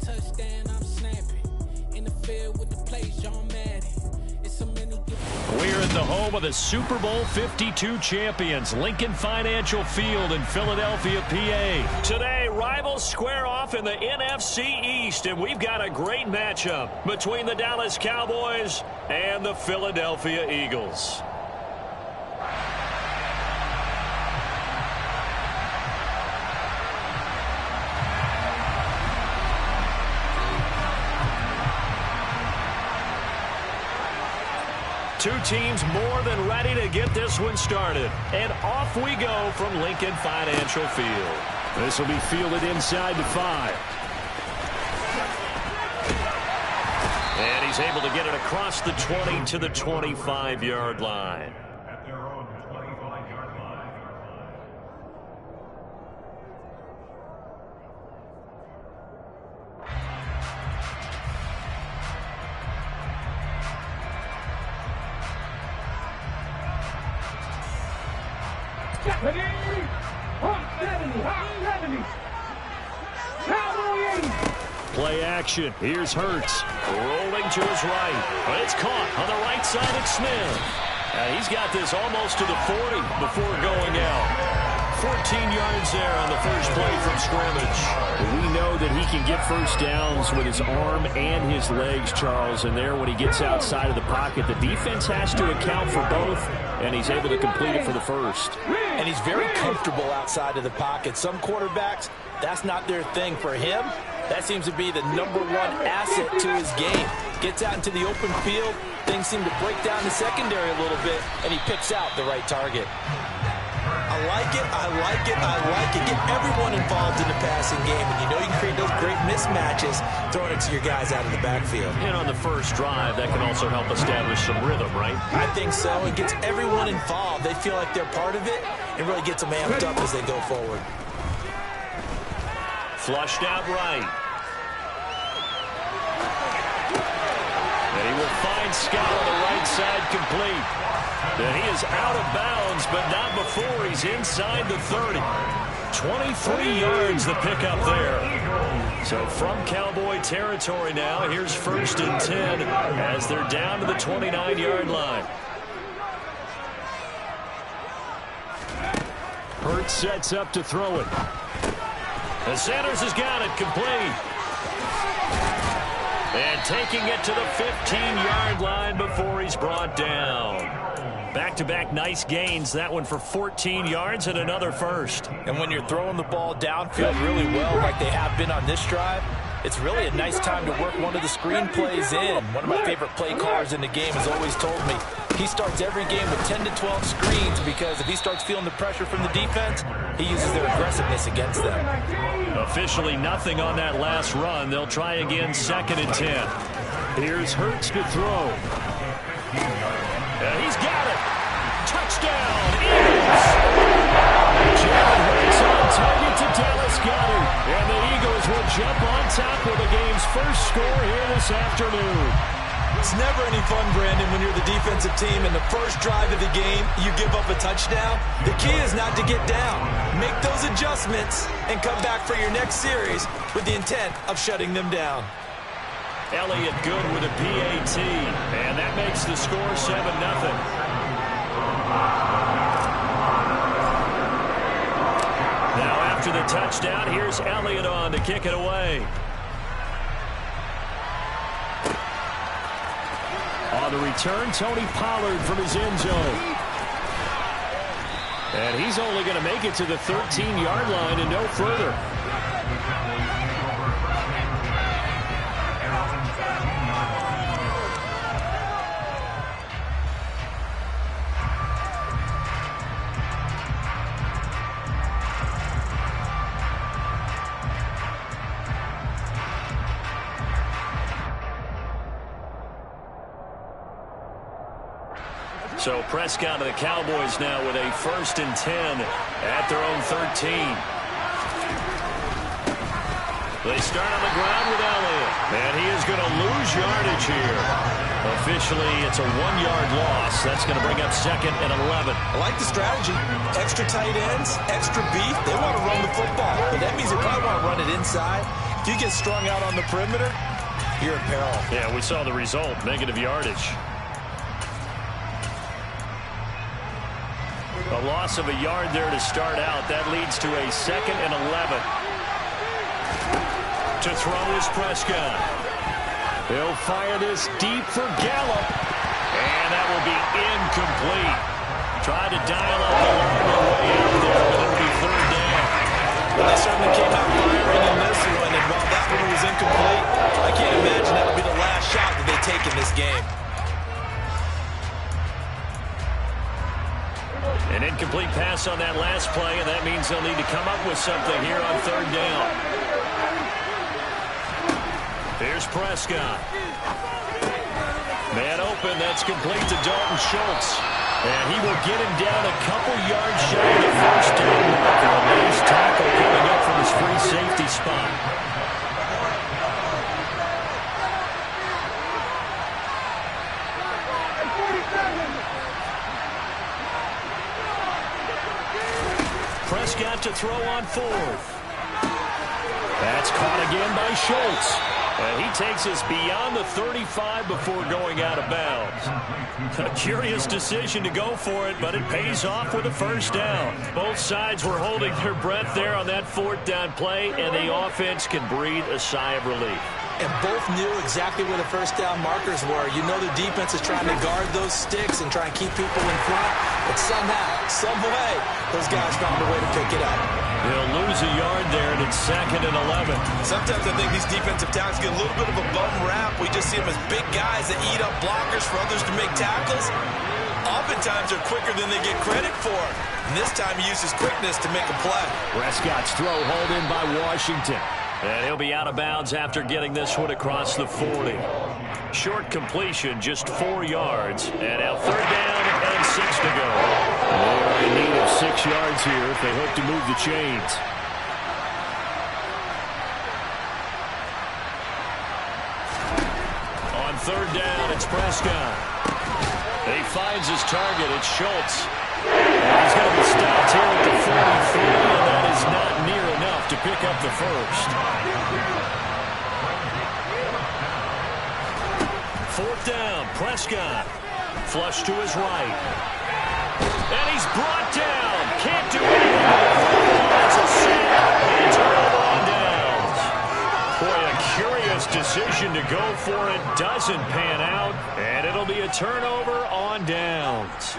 touchdown, I'm snapping. In the field with the plays, John Madden. It's so many good. We're at the home of the Super Bowl 52 champions, Lincoln Financial Field in Philadelphia, PA. Today, rivals square off in the NFC East, and we've got a great matchup between the Dallas Cowboys and the Philadelphia Eagles. Two teams more than ready to get this one started. And off we go from Lincoln Financial Field. This will be fielded inside the 5. And he's able to get it across the 20 to the 25-yard line. Play action. Here's Hurts. Rolling to his right. But it's caught on the right side of Smith. He's got this almost to the 40 before going out. 14 yards there on the first play from scrimmage. We know that he can get first downs with his arm and his legs, Charles. And there, when he gets outside of the pocket, the defense has to account for both, and he's able to complete it for the first. And he's very comfortable outside of the pocket. Some quarterbacks, that's not their thing. For him, that seems to be the #1 asset to his game. Gets out into the open field, things seem to break down the secondary a little bit, and he picks out the right target. I like it, I like it, I like it. Get everyone involved in the passing game, and you know you can create those great mismatches throwing it to your guys out of the backfield. And on the first drive, that can also help establish some rhythm, right? I think so. It gets everyone involved. They feel like they're part of it, and really gets them amped up as they go forward. Flushed out right. And he will find Scott on the right side complete. And he is out of bounds, but not before he's inside the 30. 23 yards the pickup there. So from Cowboy territory now, here's 1st and 10 as they're down to the 29-yard line. Hurts sets up to throw it. And Sanders has got it complete. And taking it to the 15-yard line before he's brought down. Back-to-back nice gains. That one for 14 yards and another first. And when you're throwing the ball downfield really well like they have been on this drive, it's really a nice time to work one of the screen plays in. One of my favorite play callers in the game has always told me he starts every game with 10 to 12 screens because if he starts feeling the pressure from the defense, he uses their aggressiveness against them. Officially nothing on that last run. They'll try again 2nd and 10. Here's Hurts to throw. And he's got it. Touchdown, Eagles. Jalen Hurts on target to Dallas Goedert. And the Eagles will jump on top with the game's first score here this afternoon. It's never any fun, Brandon, when you're the defensive team and the first drive of the game, you give up a touchdown. The key is not to get down. Make those adjustments and come back for your next series with the intent of shutting them down. Elliott good with a PAT, and that makes the score 7-0. Now after the touchdown, here's Elliott on to kick it away. On the return, Tony Pollard from his end zone. And he's only going to make it to the 13-yard line and no further. So Prescott and the Cowboys now with a 1st and 10 at their own 13. They start on the ground with Elliott. And he is going to lose yardage here. Officially, it's a 1-yard loss. That's going to bring up 2nd and 11. I like the strategy. Extra tight ends, extra beef. They want to run the football. But that means they probably want to run it inside If you get strung out on the perimeter, you're in peril. Yeah, we saw the result, negative yardage. A loss of a yard there to start out. That leads to a 2nd and 11. To throw is Prescott. He'll fire this deep for Gallup. And that will be incomplete. Tried to dial up the long way out there, but it'll be 3rd down. Well, they certainly came out firing in this one, and while that one was incomplete, I can't imagine that'll be the last shot that they take in this game. An incomplete pass on that last play, and that means they'll need to come up with something here on 3rd down. Here's Prescott. Man open, that's complete to Dalton Schultz. And he will get him down a couple yards shy of the 1st down marker. A nice tackle coming up from his free safety spot. Prescott to throw on 4th. That's caught again by Schultz. And he takes us beyond the 35 before going out of bounds. A curious decision to go for it, but it pays off with a 1st down. Both sides were holding their breath there on that 4th down play, and the offense can breathe a sigh of relief. And both knew exactly where the 1st down markers were. You know the defense is trying to guard those sticks and try and keep people in front. But somehow, some way, those guys found a way to pick it up. They'll lose a yard there, and it's 2nd and 11. Sometimes I think these defensive tackles get a little bit of a bum rap. We just see them as big guys that eat up blockers for others to make tackles. Oftentimes, they're quicker than they get credit for. And this time, he uses quickness to make a play. Prescott's throw hauled in by Washington. And he'll be out of bounds after getting this one across the 40. Short completion, just 4 yards. And now 3rd down and 6 to go. They're in need of 6 yards here if they hope to move the chains. On 3rd down, it's Prescott. He finds his target. It's Schultz. And he's going to be stopped here at the 43, and that is not near enough to pick up the 1st. 4th down, Prescott. Flush to his right. And he's brought down. Can't do anything. That's a sack. And turnover on downs. Boy, a curious decision to go for it. Doesn't pan out. And it'll be a turnover on downs.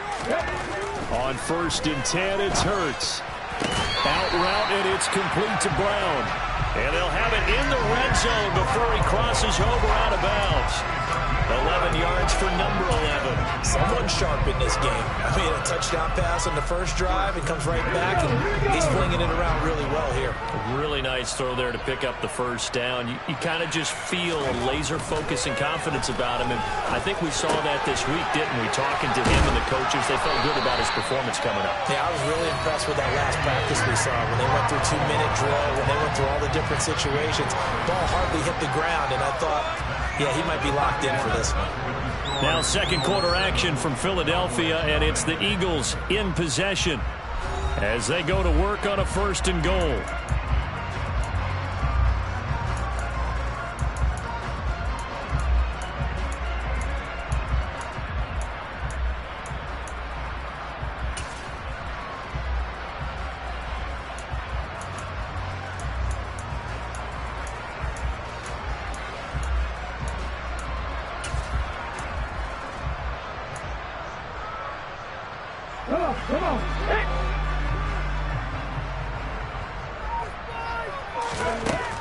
On 1st and 10, it's Hurts. Out route, and it's complete to Brown. And they'll have it in the red zone before he crosses over out of bounds. 11 yards for number 11. Someone sharp in this game. I mean, a touchdown pass on the 1st drive and comes right back, and he's flinging it around really well here. A really nice throw there to pick up the 1st down. You kind of just feel a laser focus and confidence about him, and I think we saw that this week, didn't we? Talking to him and the coaches, they felt good about his performance coming up. Yeah, I was really impressed with that last practice we saw when they went through 2-minute drill, when they went through all the different situations. Ball hardly hit the ground, and I thought, yeah, he might be locked in for this one. Now 2nd quarter action from Philadelphia, and it's the Eagles in possession as they go to work on a 1st and goal.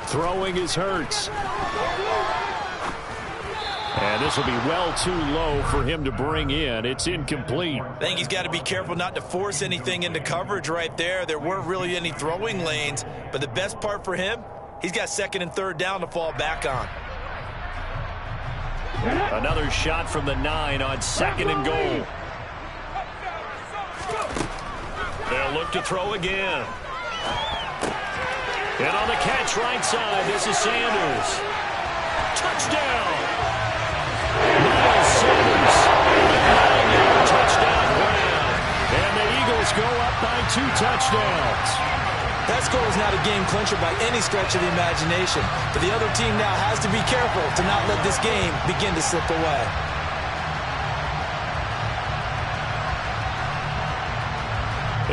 Throwing is Hurts. And this will be well too low for him to bring in. It's incomplete. I think he's got to be careful not to force anything into coverage right there. There weren't really any throwing lanes, but the best part for him, he's got 2nd and 3rd down to fall back on. Another shot from the 9 on 2nd and goal. They'll look to throw again. And on the catch right side, this is Sanders. Touchdown! Miles Sanders, a 9-yard touchdown grab. And the Eagles go up by 2 touchdowns. That score is not a game clincher by any stretch of the imagination, but the other team now has to be careful to not let this game begin to slip away.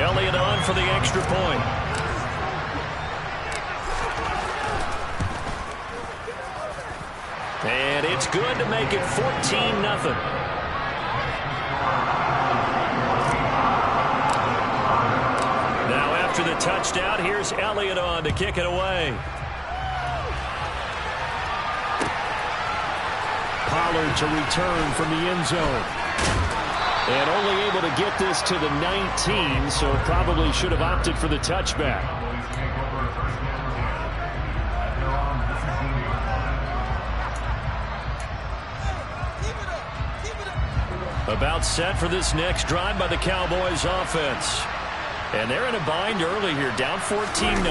Elliott on for the extra point. And it's good to make it 14-0. Now after the touchdown, here's Elliott on to kick it away. Pollard to return from the end zone. And only able to get this to the 19, so probably should have opted for the touchback. About set for this next drive by the Cowboys offense. And they're in a bind early here, down 14-0.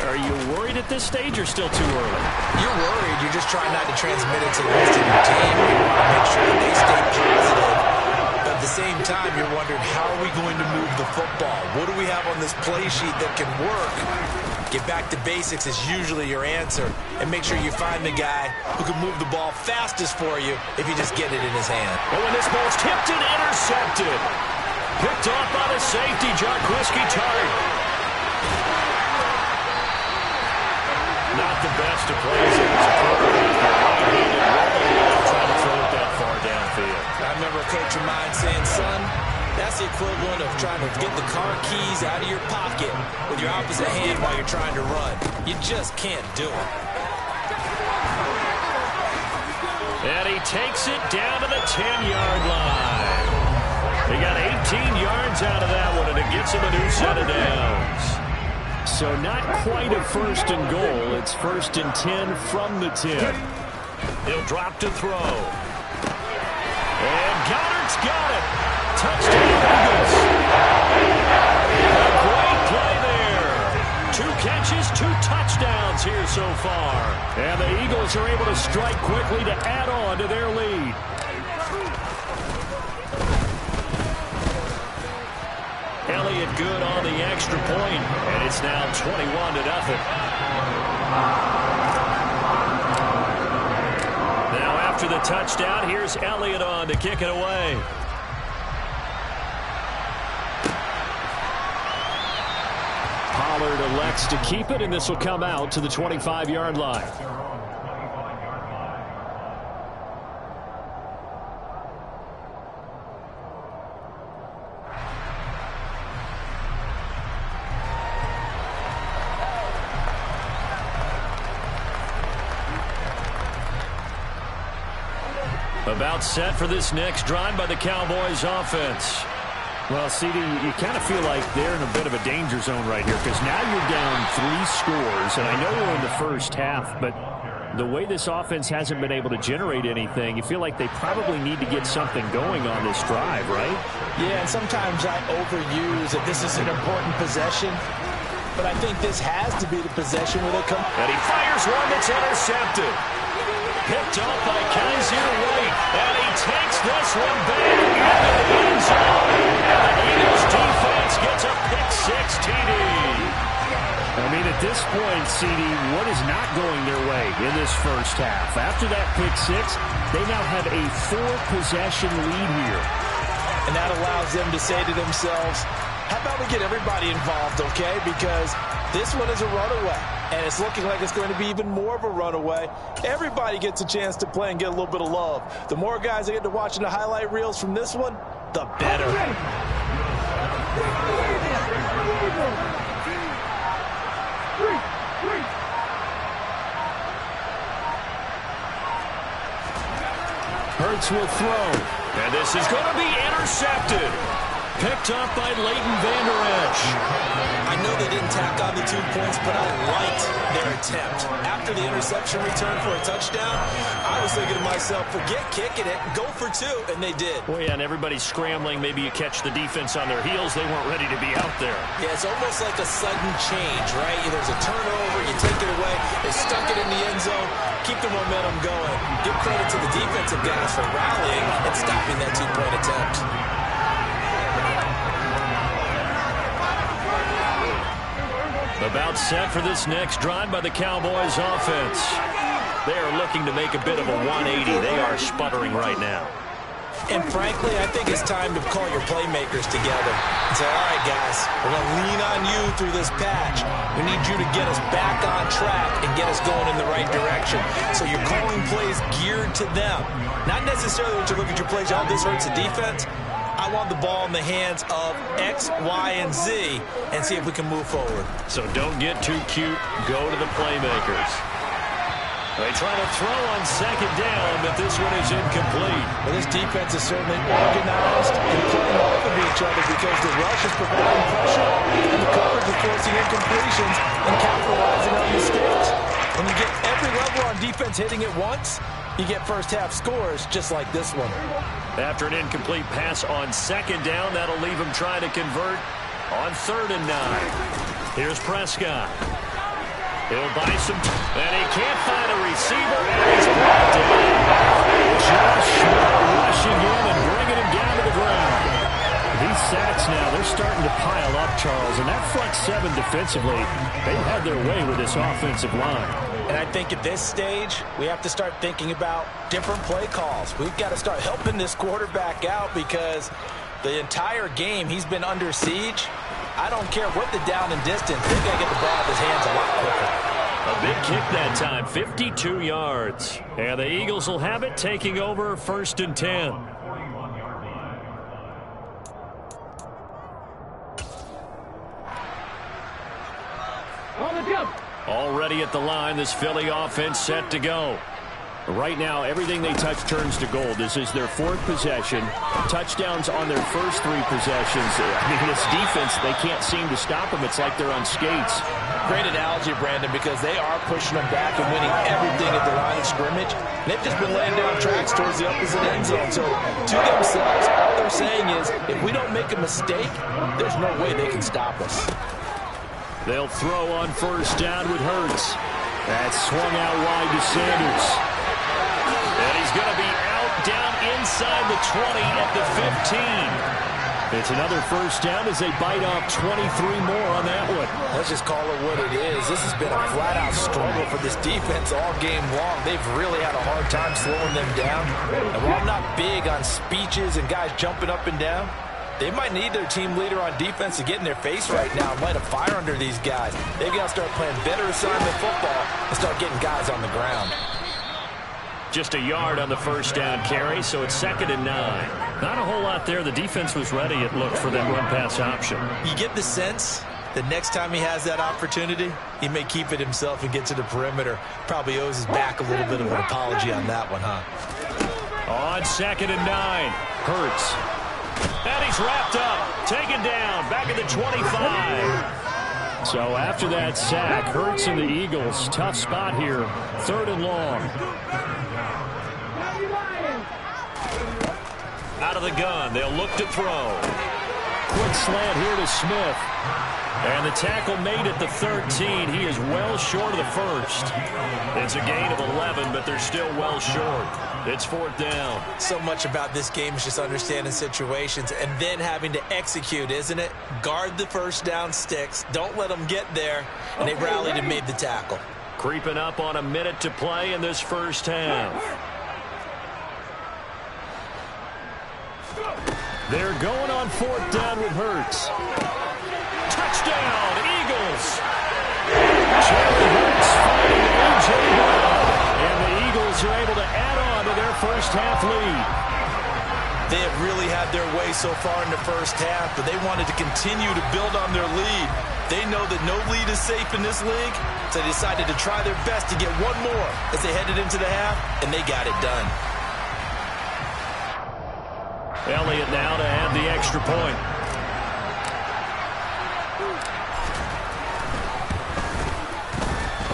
Are you worried at this stage or still too early? You're worried. You're just trying not to transmit it to the rest of your team. You want to make sure that they stay positive. But at the same time, you're wondering, how are we going to move the football? What do we have on this play sheet that can work? Get back to basics is usually your answer. And make sure you find the guy who can move the ball fastest for you if you just get it in his hand. Oh, and this ball's tipped and intercepted. Picked off by the safety, Jarquiski Tartt. Not the best of plays. It was appropriate. Trying to throw it that far downfield. I remember a coach of mine saying, son, that's the equivalent of trying to get the car keys out of your pocket with your opposite hand while you're trying to run. You just can't do it. And he takes it down to the 10-yard line. He got 18 yards out of that one, and it gets him a new set of downs. So not quite a first and goal. It's 1st and 10 from the 10. He'll drop to throw. And Goddard's got it. Touchdown, Eagles. A great play there. 2 catches, 2 touchdowns here so far. And the Eagles are able to strike quickly to add on to their lead. Elliott good on the extra point, and it's now 21-0. Now after the touchdown, here's Elliott on to kick it away. Pollard elects to keep it, and this will come out to the 25-yard line. About set for this next drive by the Cowboys offense. Well, CD, you kind of feel like they're in a bit of a danger zone right here because now you're down 3 scores, and I know we're in the first half, but the way this offense hasn't been able to generate anything, you feel like they probably need to get something going on this drive, right? Yeah, and sometimes I overuse that this is an important possession, but I think this has to be the possession where they come. And he fires one that's intercepted. Picked off by Kaiser White, and he takes this one back into the end zone. And the Eagles defense gets a pick-6 TD. I mean, at this point, CD, what is not going their way in this first half? After that pick-6, they now have a 4-possession lead here. And that allows them to say to themselves, how about we get everybody involved, okay? Because this one is a runaway, and it's looking like it's going to be even more of a runaway. Everybody gets a chance to play and get a little bit of love. The more guys that get to watching the highlight reels from this one, the better. Hurts will throw. And this is going to be intercepted. Picked up by Leighton Vander Esch. I know they didn't tack on the 2 points, but I liked their attempt. After the interception return for a touchdown, I was thinking to myself, forget kicking it, go for 2, and they did. Well, yeah, and everybody's scrambling. Maybe you catch the defense on their heels. They weren't ready to be out there. Yeah, it's almost like a sudden change, right? There's a turnover, you take it away, they stuck it in the end zone, keep the momentum going. Give credit to the defensive guys for rallying and stopping that 2-point attempt. About set for this next drive by the Cowboys offense. They are looking to make a bit of a 180. They are sputtering right now. And frankly, I think it's time to call your playmakers together and say, all right, guys, we're going to lean on you through this patch. We need you to get us back on track and get us going in the right direction. So you're calling plays geared to them. Not necessarily when you look at your plays, oh, this hurts the defense. I want the ball in the hands of X, Y, and Z and see if we can move forward. So don't get too cute. Go to the playmakers. They try to throw on second down, but this one is incomplete. Well, this defense is certainly organized and playing off of each other because the rush is providing pressure and the coverage is forcing incompletions and capitalizing on mistakes. When you get every level on defense hitting it once, you get first-half scores just like this one. After an incomplete pass on second down, that'll leave him trying to convert on 3rd and 9. Here's Prescott. He'll buy some, and he can't find a receiver, and he's blocked it. Josh Smith rushing in and bringing him down to the ground. These sacks now, they're starting to pile up, Charles, and that front seven defensively, they've had their way with this offensive line. And I think at this stage, we have to start thinking about different play calls. We've got to start helping this quarterback out because the entire game he's been under siege. I don't care what the down and distance. They've got to get the ball out of his hands a lot quicker. A big kick that time, 52 yards. And the Eagles will have it, taking over 1st and 10. On the jump. Already at the line, this Philly offense set to go. Right now, everything they touch turns to gold. This is their 4th possession. Touchdowns on their first 3 possessions. I mean, this defense, they can't seem to stop them. It's like they're on skates. Great analogy, Brandon, because they are pushing them back and winning everything at the line of scrimmage. They've just been laying down tracks towards the opposite end zone. So to themselves, all they're saying is, if we don't make a mistake, there's no way they can stop us. They'll throw on 1st down with Hurts. That's swung out wide to Sanders. And he's going to be out down inside the 20 at the 15. It's another 1st down as they bite off 23 more on that one. Let's just call it what it is. This has been a flat-out struggle for this defense all game long. They've really had a hard time slowing them down. And while I'm not big on speeches and guys jumping up and down, they might need their team leader on defense to get in their face right now and light a fire under these guys. They've got to start playing better assignment football and start getting guys on the ground. Just a yard on the 1st down carry, so it's 2nd and 9. Not a whole lot there. The defense was ready, it looked, for that run-pass option. You get the sense that next time he has that opportunity, he may keep it himself and get to the perimeter. Probably owes his back a little bit of an apology on that one, huh? On 2nd and 9, Hurts. And he's wrapped up, taken down, back at the 25. So after that sack, Hurts and the Eagles, tough spot here, 3rd and long. Out of the gun, they'll look to throw. Quick slant here to Smith. And the tackle made at the 13. He is well short of the 1st. It's a gain of 11, but they're still well short. It's 4th down. So much about this game is just understanding situations and then having to execute, isn't it? Guard the 1st down sticks. Don't let them get there. And they rallied and made the tackle. Creeping up on a minute to play in this 1st half. They're going on 4th down with Hurts. Touchdown, Eagles! Jalen Hurts finding A.J. Brown. And the Eagles are able to add on to their 1st half lead. They have really had their way so far in the 1st half, but they wanted to continue to build on their lead. They know that no lead is safe in this league, so they decided to try their best to get one more as they headed into the half, and they got it done. Elliott now to add the extra point.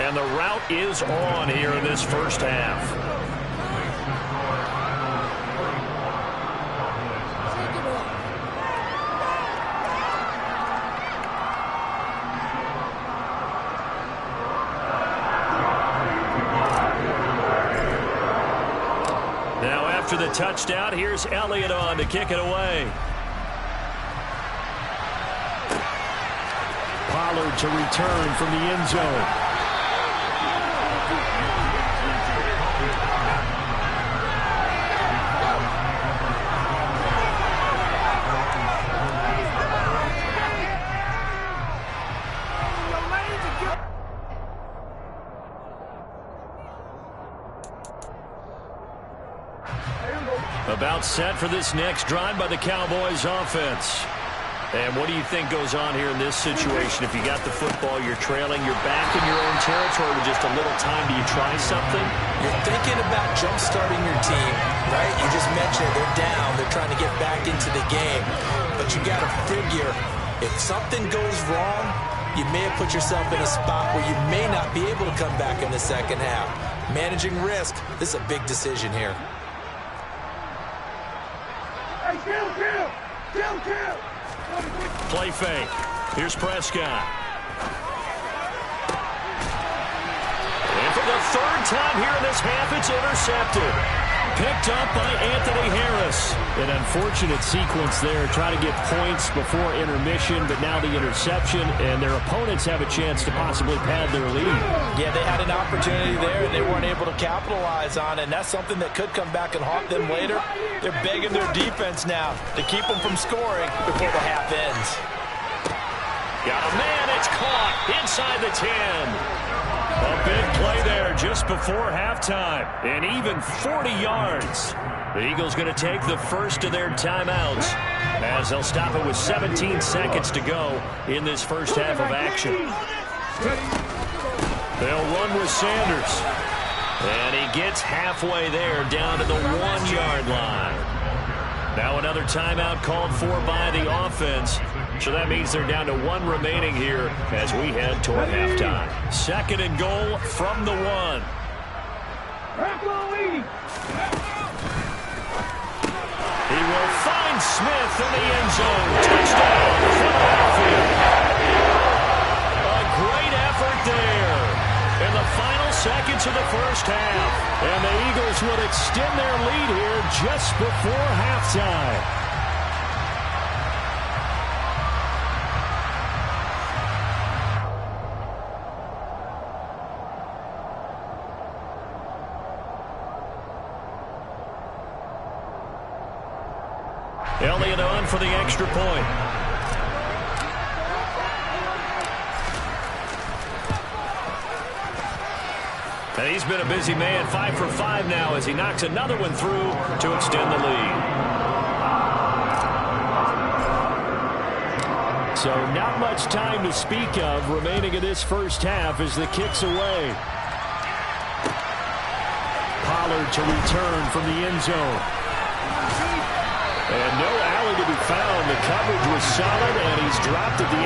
And the route is on here in this 1st half. Now after the touchdown, here's Elliott on to kick it away. Pollard to return from the end zone. About set for this next drive by the Cowboys offense. And what do you think goes on here in this situation? If you got the football, you're trailing, you're back in your own territory with just a little time. Do you try something? You're thinking about jump-starting your team, right? You just mentioned it. They're down. They're trying to get back into the game. But you got to figure, if something goes wrong, you may have put yourself in a spot where you may not be able to come back in the second half. Managing risk, this is a big decision here. Play fake. Here's Prescott. And for the third time here in this half, it's intercepted. Picked up by Anthony Harris. An unfortunate sequence there. Try to get points before intermission, but now the interception, and their opponents have a chance to possibly pad their lead. Yeah, they had an opportunity there, and they weren't able to capitalize on it, and that's something that could come back and haunt them later. They're begging their defense now to keep them from scoring before the half ends. Got a man. It's caught inside the 10. A big play there just before halftime. And even 40 yards. The Eagles going to take the first of their timeouts as they'll stop it with 17 seconds to go in this first half of action. They'll run with Sanders. And he gets halfway there down to the 1-yard line. Now another timeout called for by the offense. So that means they're down to 1 remaining here as we head toward halftime. 2nd and goal from the 1. He will find Smith in the end zone. Touchdown, Philadelphia. A great effort there in the final seconds of the first half. And the Eagles will extend their lead here just before halftime. Elliott on for the extra point. And he's been a busy man, 5 for 5 now as he knocks another one through to extend the lead. So not much time to speak of remaining in this first half as the kick's away. Pollard to return from the end zone. And no alley to be found. The coverage was solid, and he's dropped at the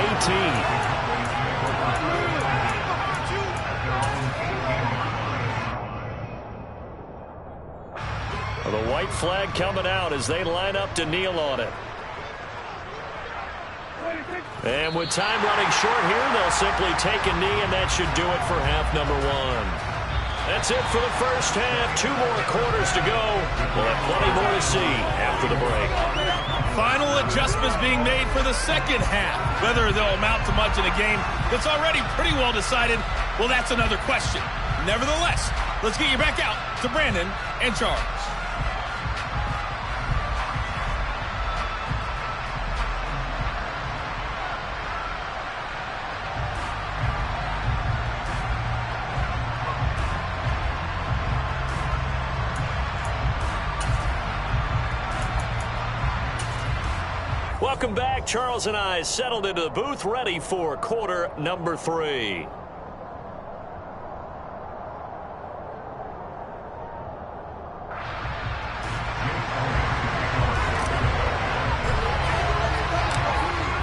18. Well, the white flag coming out as they line up to kneel on it. And with time running short here, they'll simply take a knee, and that should do it for half number 1. That's it for the first half. 2 more quarters to go. We'll have plenty more to see after the break. Final adjustments being made for the second half. Whether they'll amount to much in a game that's already pretty well decided, well, that's another question. Nevertheless, let's get you back out to Brandon and Charles. Welcome back. Charles and I settled into the booth, ready for quarter number 3.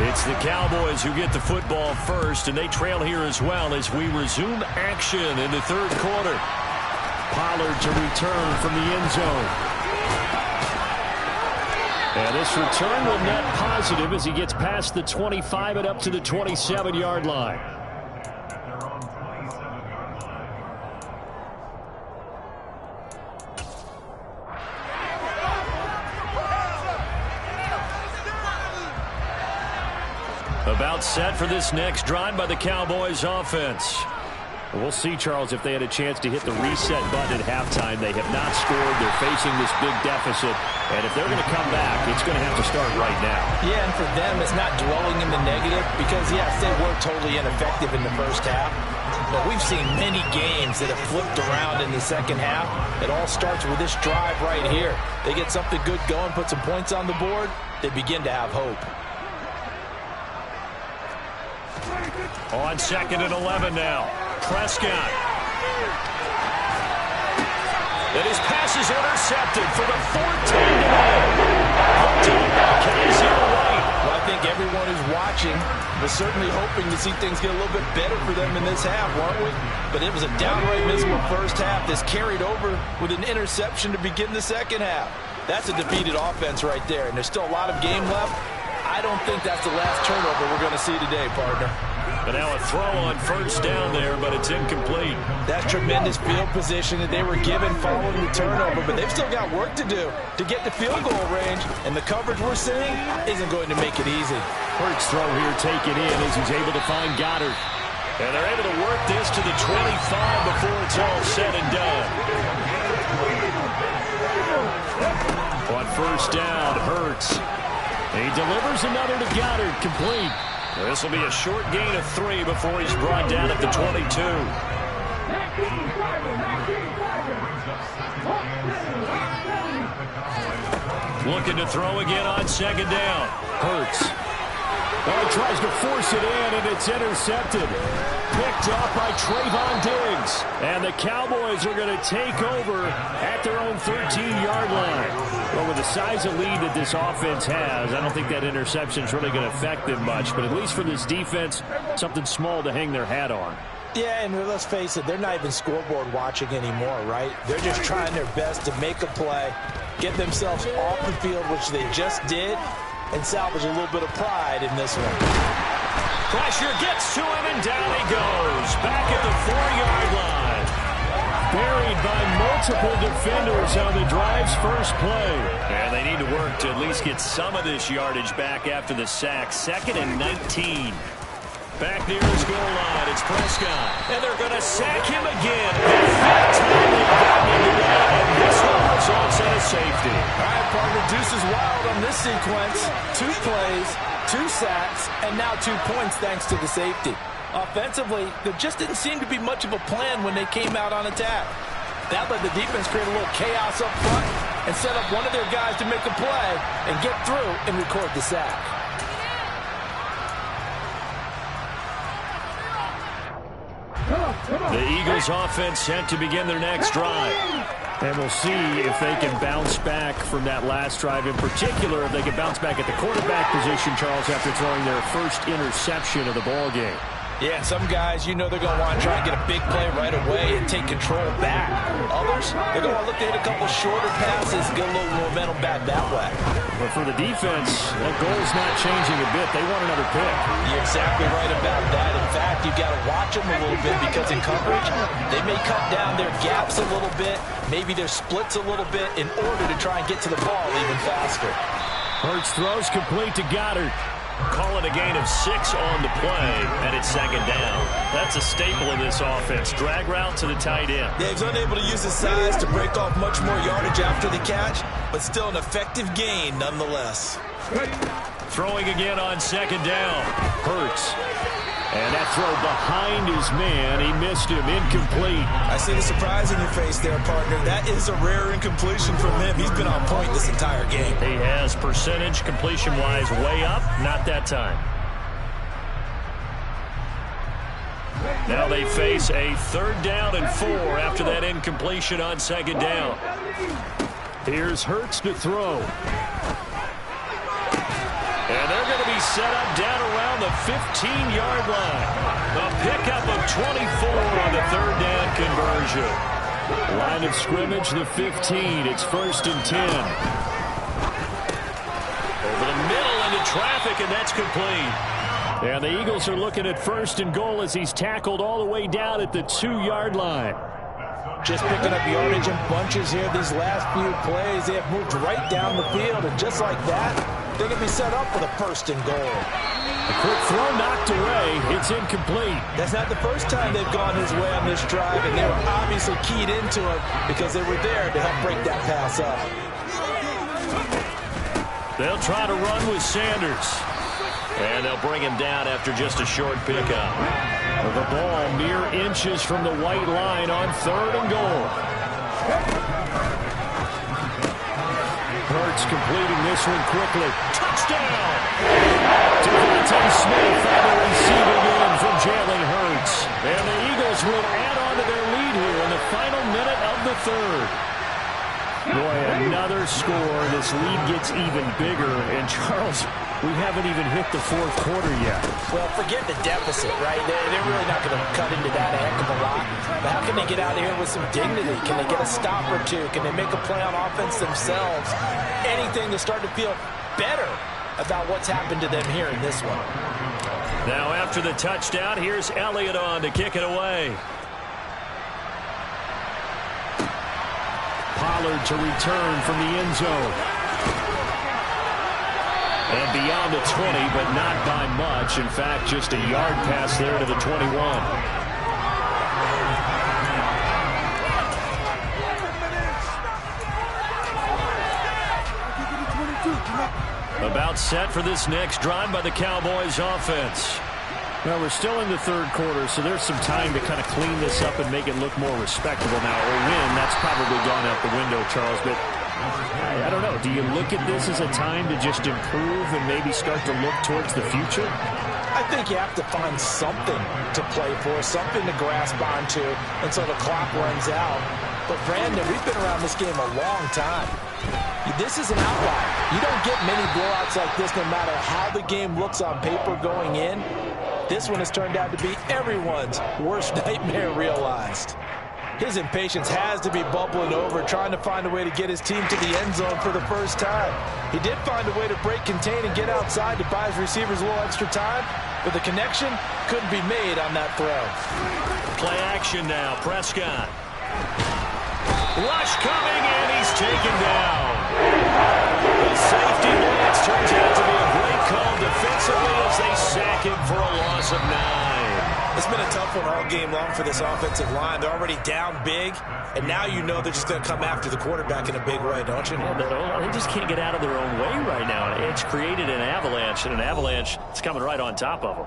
It's the Cowboys who get the football first, and they trail here as well as we resume action in the third quarter. Pollard to return from the end zone. And this return will net positive as he gets past the 25 and up to the 27-yard line. About set for this next drive by the Cowboys offense. We'll see, Charles, if they had a chance to hit the reset button at halftime. They have not scored. They're facing this big deficit. And if they're going to come back, it's going to have to start right now. Yeah, and for them, it's not dwelling in the negative because, yes, they were totally ineffective in the first half. But we've seen many games that have flipped around in the second half. It all starts with this drive right here. They get something good going, put some points on the board, they begin to have hope. On 2nd and 11 now. Prescott. And his pass is intercepted for the 14th time. Well, I think everyone who's watching was certainly hoping to see things get a little bit better for them in this half, weren't we? But it was a downright miserable first half. This carried over with an interception to begin the second half. That's a defeated offense right there, and there's still a lot of game left. I don't think that's the last turnover we're going to see today, partner. But now a throw on first down there, but it's incomplete. That's tremendous field position that they were given following the turnover, but they've still got work to do to get to field goal range, and the coverage we're seeing isn't going to make it easy. Hurts throw here taken in as he's able to find Goddard. And they're able to work this to the 25 before it's all said and done. On first down, Hurts. He delivers another to Goddard, complete. This will be a short gain of 3 before he's brought down at the 22. Looking to throw again on 2nd down. Hurts. Oh, he tries to force it in, and it's intercepted. Picked up by Trayvon Diggs. And the Cowboys are going to take over at their own 13-yard line. Well, with the size of lead that this offense has, I don't think that interception is really going to affect them much. But at least for this defense, something small to hang their hat on. Yeah, and let's face it, they're not even scoreboard watching anymore, right? They're just trying their best to make a play, get themselves off the field, which they just did, and salvage a little bit of pride in this one. Pressure gets to him, and down he goes. Back at the 4-yard line. Buried by multiple defenders on the drive's first play. And they need to work to at least get some of this yardage back after the sack. 2nd and 19. Back near his goal line, it's Prescott. And they're going to sack him again. And this one results in a safety. All right, partner, deuce is wild on this sequence. 2 plays, 2 sacks, and now 2 points thanks to the safety. Offensively, there just didn't seem to be much of a plan when they came out on attack. That let the defense create a little chaos up front and set up one of their guys to make a play and get through and record the sack. The Eagles offense set to begin their next drive. And we'll see if they can bounce back from that last drive. In particular, if they can bounce back at the quarterback position, Charles, after throwing their first interception of the ballgame. Yeah, and some guys, you know they're going to want to try and get a big play right away and take control back. Others, they're going to look to hit a couple shorter passes, get a little momentum back that way. But for the defense, that goal's not changing a bit. They want another pick. You're exactly right about that. In fact, you've got to watch them a little bit because in coverage, they may cut down their gaps a little bit, maybe their splits a little bit in order to try and get to the ball even faster. Hurts throws complete to Goddard. Call it a gain of 6 on the play, and it's 2nd down. That's a staple of this offense. Drag route to the tight end. Yeah, he's unable to use his size to break off much more yardage after the catch, but still an effective gain nonetheless. Throwing again on 2nd down. Hurts. And that throw behind his man, he missed him, incomplete. I see the surprise in your face there, partner. That is a rare incompletion from him. He's been on point this entire game. He has percentage completion-wise way up, not that time. Now they face a 3rd down and 4 after that incompletion on 2nd down. Here's Hurts to throw. And they're going to be set up down around the 15-yard line. A pickup of 24 on the 3rd down conversion. Line of scrimmage, the 15. It's 1st and 10. Over the middle into traffic, and that's complete. And the Eagles are looking at 1st and goal as he's tackled all the way down at the 2-yard line. Just picking up yardage in bunches here these last few plays. They have moved right down the field, and just like that, they can be set up for the 1st and goal. A quick throw knocked away. It's incomplete. That's not the first time they've gone his way on this drive, and they were obviously keyed into it because they were there to help break that pass up. They'll try to run with Sanders. And they'll bring him down after just a short pickup. The ball mere inches from the white line on 3rd and goal. Hurts completing this one quickly. Touchdown! Devontae Smith on the receiving end from Jalen Hurts. And the Eagles will add on to their lead here in the final minute of the 3rd. Boy, another score. This lead gets even bigger. And Charles, we haven't even hit the 4th quarter yet. Well, forget the deficit, right? They're really not going to cut into that a heck of a lot. But how can they get out of here with some dignity? Can they get a stop or two? Can they make a play on offense themselves? Anything to start to feel better about what's happened to them here in this one. Now after the touchdown, here's Elliott on to kick it away. Pollard to return from the end zone. And beyond the 20, but not by much. In fact, just a yard pass there to the 21. About set for this next drive by the Cowboys offense. Well, we're still in the 3rd quarter, so there's some time to kind of clean this up and make it look more respectable now. Or win, that's probably gone out the window, Charles. But I don't know. Do you look at this as a time to just improve and maybe start to look towards the future? I think you have to find something to play for, something to grasp onto until the clock runs out. But, Brandon, we've been around this game a long time. This is an outlier. You don't get many blowouts like this no matter how the game looks on paper going in. This one has turned out to be everyone's worst nightmare realized. His impatience has to be bubbling over, trying to find a way to get his team to the end zone for the first time. He did find a way to break, contain, and get outside to buy his receivers a little extra time, but the connection couldn't be made on that throw. Play action now. Prescott. Rush coming, and he's taken down. The safety blitz turns out to be a great call defensively as they sack him for a loss of 9. It's been a tough one all game long for this offensive line. They're already down big, and now you know they're just going to come after the quarterback in a big way, don't you? Yeah, they just can't get out of their own way right now. It's created an avalanche, and an avalanche is coming right on top of them.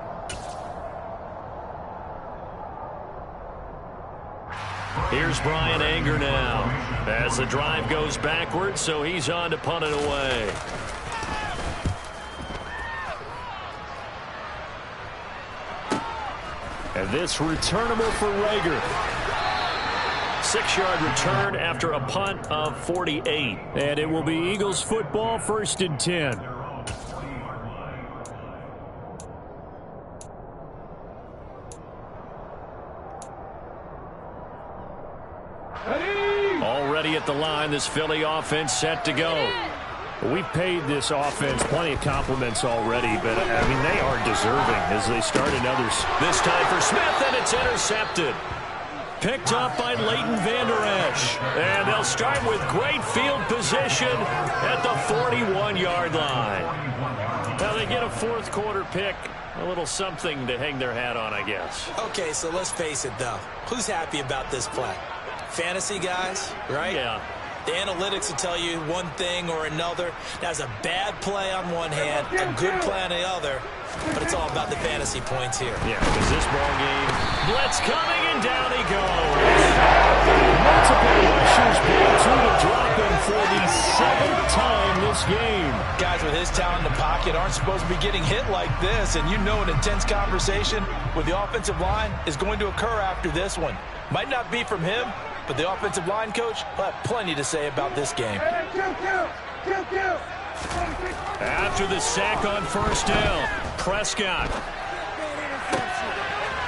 Here's Brian Anger now as the drive goes backwards, so he's on to punt it away. And this returnable for Rager. 6-yard return after a punt of 48. And it will be Eagles football, 1st and 10. Already at the line, this Philly offense set to go. We've paid this offense plenty of compliments already, but, I mean, they are deserving as they started others. This time for Smith, and it's intercepted. Picked up by Leighton Vander Esch. And they'll start with great field position at the 41-yard line. Now they get a 4th quarter pick. A little something to hang their hat on, I guess. Okay, so let's face it, though. Who's happy about this play? Fantasy guys, right? Yeah. The analytics will tell you one thing or another. That's a bad play on one hand, a good play on the other, but it's all about the fantasy points here. Yeah, because this ball game, blitz coming, and down he goes. Multiple rushers bring to the drop in for the 7th time this game. Guys with his talent in the pocket aren't supposed to be getting hit like this, and you know an intense conversation with the offensive line is going to occur after this one. Might not be from him, but the offensive line coach will have plenty to say about this game. After the sack on 1st down, Prescott.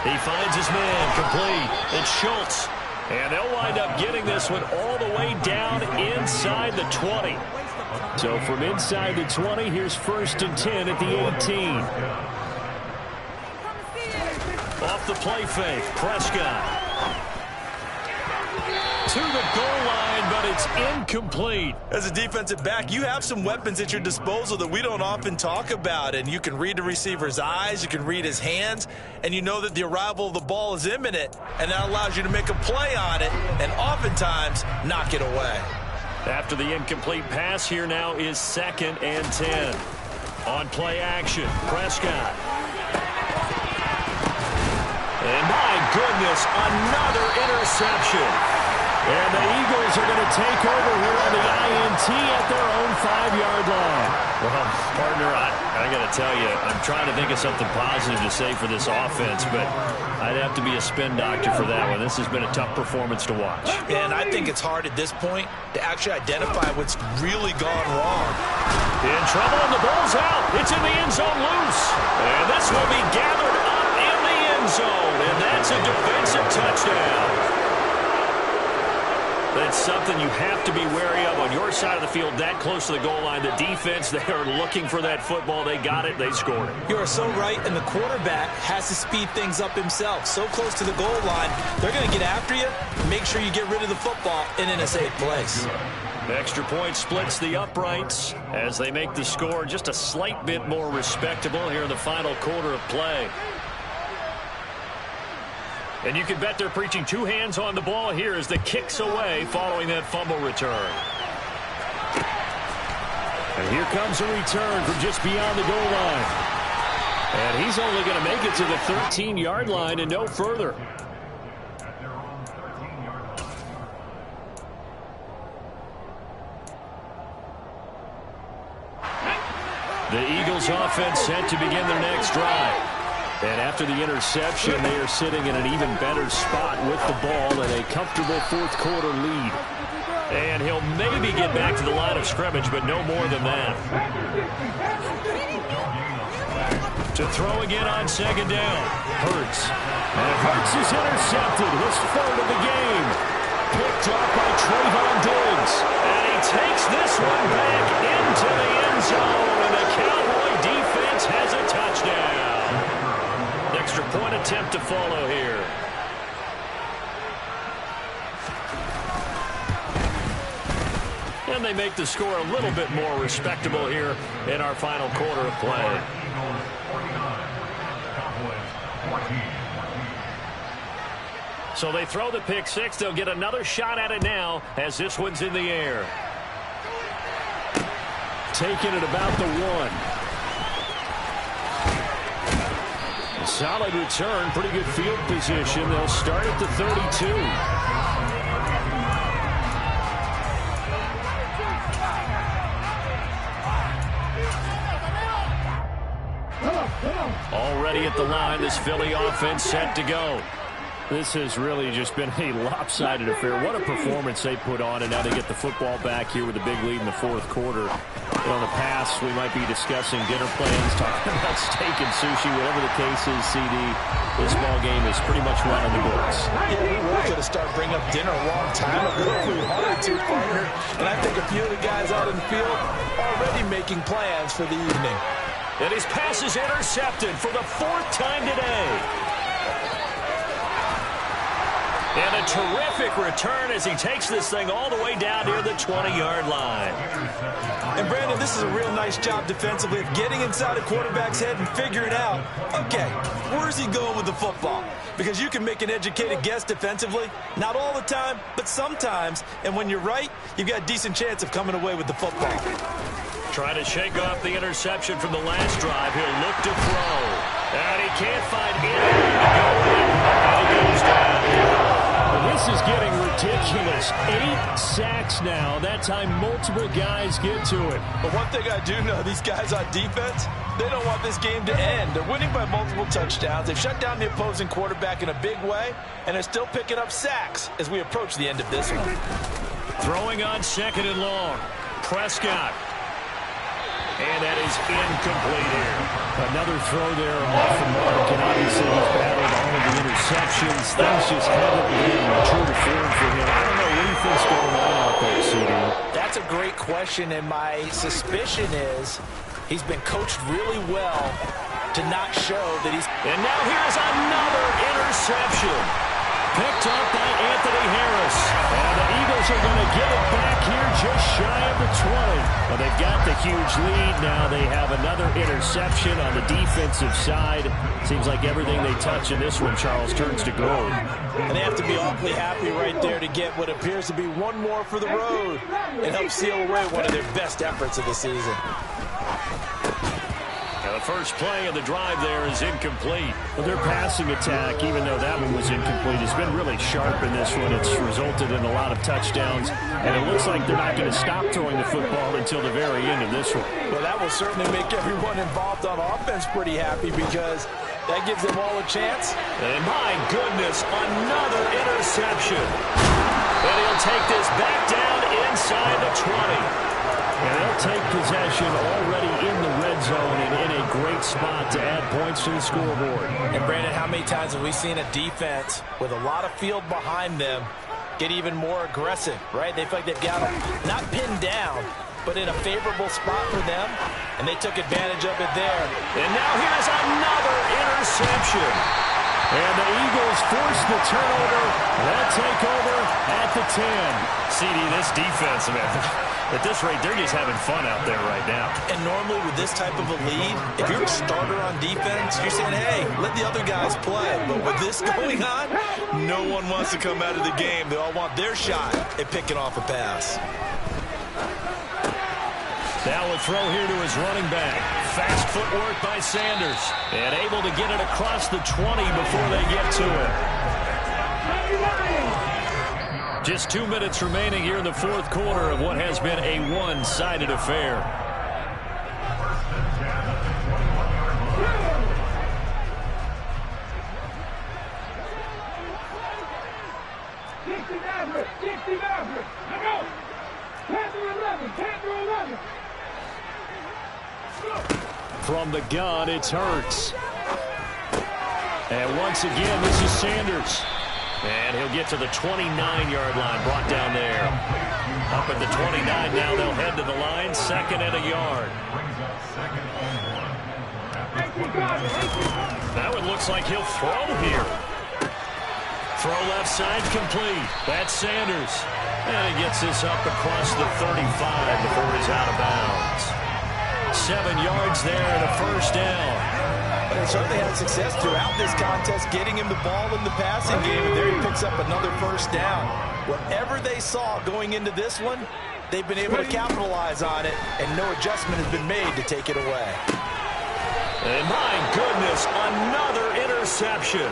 He finds his man complete. It's Schultz. And they'll wind up getting this one all the way down inside the 20. So from inside the 20, here's 1st and 10 at the 18. Off the play fake, Prescott. To to the goal line, but it's incomplete. As a defensive back, you have some weapons at your disposal that we don't often talk about, and you can read the receiver's eyes, you can read his hands, and you know that the arrival of the ball is imminent, and that allows you to make a play on it and oftentimes knock it away. After the incomplete pass, here now is 2nd and 10. On play action, Prescott. And my goodness, another interception. And the Eagles are going to take over here on the INT at their own 5-yard line. Well, partner, I got to tell you, I'm trying to think of something positive to say for this offense, but I'd have to be a spin doctor for that one. This has been a tough performance to watch. And I think it's hard at this point to actually identify what's really gone wrong. In trouble, and the ball's out. It's in the end zone loose. And this will be gathered up in the end zone, and that's a defensive touchdown. That's something you have to be wary of on your side of the field, that close to the goal line. The defense, they are looking for that football. They got it. They scored it. You are so right, and the quarterback has to speed things up himself. So close to the goal line, they're going to get after you. Make sure you get rid of the football and in a safe place. Extra point splits the uprights as they make the score just a slight bit more respectable here in the final quarter of play. And you can bet they're preaching two hands on the ball here as the kick's away following that fumble return. And here comes a return from just beyond the goal line. And he's only going to make it to the 13-yard line and no further. The Eagles offense set to begin their next drive. And after the interception, they are sitting in an even better spot with the ball and a comfortable fourth-quarter lead. And he'll maybe get back to the line of scrimmage, but no more than that. To throw again on 2nd down. Hurts. And Hurts is intercepted. His 3rd of the game. Picked up by Trayvon Diggs. And he takes this one back into the end zone. And the Cowboy defense has a touchdown. Extra point attempt to follow here. And they make the score a little bit more respectable here in our final quarter of play. So they throw the pick six. They'll get another shot at it now as this one's in the air. Taking it about the 1. Solid return, pretty good field position. They'll start at the 32. Already at the line, this Philly offense set to go. This has really just been a lopsided affair. What a performance they put on, and now they get the football back here with a big lead in the 4th quarter. In the past, we might be discussing dinner plans, talking about steak and sushi, whatever the case is, CD. This ball game is pretty much run on the books. Yeah, we were going to start bringing up dinner a long time ago if we wanted to, partner. And I think a few of the guys out in the field already making plans for the evening. And his pass is intercepted for the 4th time today. And a terrific return as he takes this thing all the way down near the 20-yard line. And, Brandon, this is a real nice job defensively of getting inside a quarterback's head and figuring out, okay, where's he going with the football? Because you can make an educated guess defensively, not all the time, but sometimes. And when you're right, you've got a decent chance of coming away with the football. Trying to shake off the interception from the last drive. He'll look to throw. And he can't find anywhere to go in. And he goes down. This is getting ridiculous. 8 sacks now. That time multiple guys get to it. But one thing I do know, these guys on defense, they don't want this game to end. They're winning by multiple touchdowns. They've shut down the opposing quarterback in a big way, and they're still picking up sacks as we approach the end of this one. Throwing on 2nd and long. Prescott. And that is incomplete here. Another throw there off the mark, and obviously he's battled all of the interceptions. Things just haven't been true to form for him. I don't know what he thinks going on out there, CD. That's a great question, and my suspicion is he's been coached really well to not show that he's... And now here's another interception. picked up by Anthony Harris. And the Eagles are going to get it back here just shy of the 20. Well, they've got the huge lead. Now they have another interception on the defensive side. Seems like everything they touch in this one, Charles, turns to gold. And they have to be awfully happy right there to get what appears to be one more for the road. It helps seal away one of their best efforts of the season. The first play of the drive there is incomplete. Well, their passing attack, even though that one was incomplete, has been really sharp in this one. It's resulted in a lot of touchdowns, and it looks like they're not going to stop throwing the football until the very end of this one. Well, that will certainly make everyone involved on offense pretty happy because that gives them all a chance. And my goodness, another interception. And he'll take this back down inside the 20. And they'll take possession already in the red zone and in a great spot to add points to the scoreboard. And, Brandon, how many times have we seen a defense with a lot of field behind them get even more aggressive, right? They feel like they've got them not pinned down, but in a favorable spot for them, and they took advantage of it there. And now here's another interception. And the Eagles force the turnover. They'll take over at the 10. CD, this defense, man, at this rate, they're just having fun out there right now. And normally with this type of a lead, if you're a starter on defense, you're saying, hey, let the other guys play. But with this going on, no one wants to come out of the game. They all want their shot at picking off a pass. Now a throw here to his running back. Fast footwork by Sanders. And able to get it across the 20 before they get to it. Just 2 minutes remaining here in the fourth quarter of what has been a one-sided affair. From the gun, it's Hurts. And once again, this is Sanders. And he'll get to the 29-yard line, brought down there. Up at the 29 now, they'll head to the line, 2nd and a yard. That one looks like he'll throw here. Throw left side complete. That's Sanders. And he gets this up across the 35 before he's out of bounds. 7 yards there and a first down. But they certainly had success throughout this contest, getting him the ball in the passing game, and there he picks up another first down. Whatever they saw going into this one, they've been able to capitalize on it, and no adjustment has been made to take it away. And my goodness, another interception.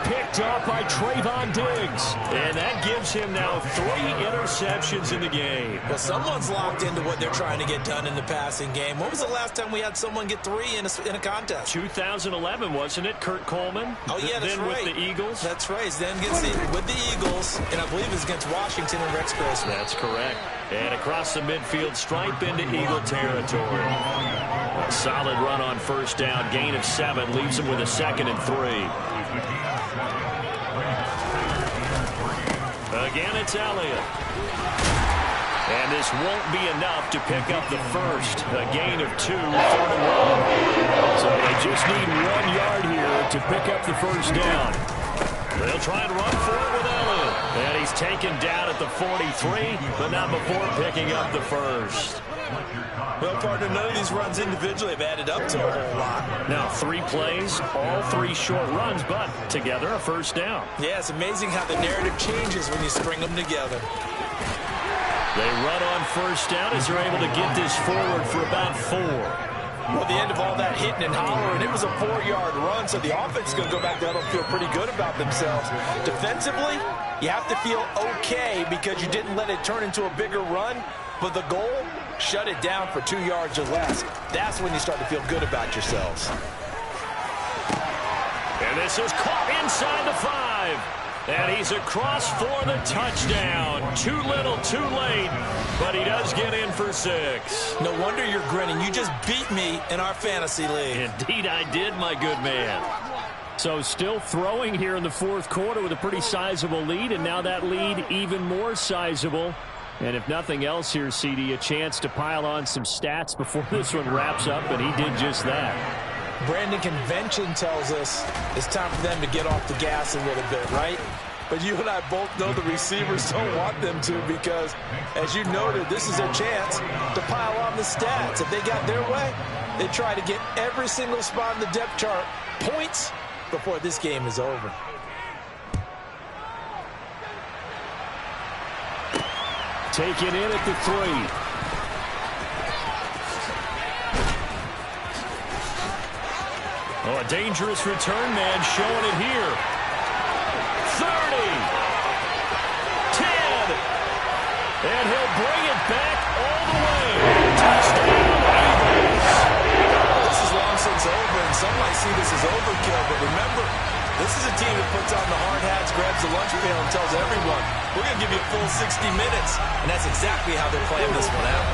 Picked up by Trayvon Diggs. And that gives him now 3 interceptions in the game. Well, someone's locked into what they're trying to get done in the passing game. When was the last time we had someone get 3 in a contest? 2011, wasn't it? Kurt Coleman. Oh, yeah, that's then right. With the Eagles. That's right. Then with the Eagles, and I believe it's against Washington and Rex Grossman. That's correct. And across the midfield stripe into Eagle territory. A solid run on first down. Gain of 7 leaves him with a 2nd and 3. Again, it's Elliott. And this won't be enough to pick up the first. A gain of 2, 3rd and 1. So they just need 1 yard here to pick up the first down. They'll try and run for it with Elliott. And he's taken down at the 43, but not before picking up the first. Well, partner, none of these runs individually have added up to a whole lot. Now 3 plays, all 3 short runs, but together a first down. Yeah, it's amazing how the narrative changes when you string them together. They run on first down as they're able to get this forward for about 4. Well, at the end of all that hitting and hollering, it was a 4-yard run, so the offense is going to go back there and feel pretty good about themselves. Defensively, you have to feel okay because you didn't let it turn into a bigger run, but the goal, shut it down for 2 yards or less. That's when you start to feel good about yourselves. And this is caught inside the 5. And he's across for the touchdown. Too little, too late, but he does get in for 6. No wonder you're grinning. You just beat me in our fantasy league. Indeed I did, my good man. So still throwing here in the fourth quarter with a pretty sizable lead, and now that lead even more sizable. And if nothing else here, CD, a chance to pile on some stats before this one wraps up, and he did just that. Brandon, convention tells us it's time for them to get off the gas a little bit, right? but you and I both know the receivers don't want them to because, as you noted, this is their chance to pile on the stats. If they got their way, they try to get every single spot in the depth chart points before this game is over. Taken in at the 3. Oh, a dangerous return man showing it here. 30. 10. And he'll bring it back all the way. Touchdown, Eagles. This is long since over, and some might see this as overkill, but remember, this is a team that puts on the hard hats, grabs the lunch pail, and tells everyone, we're going to give you a full 60 minutes. And that's exactly how they're playing this one out.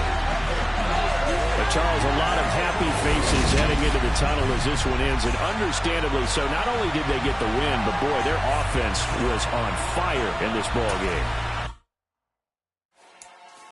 But Charles, a lot of happy faces heading into the tunnel as this one ends, and understandably so. Not only did they get the win, but boy, their offense was on fire in this ball game.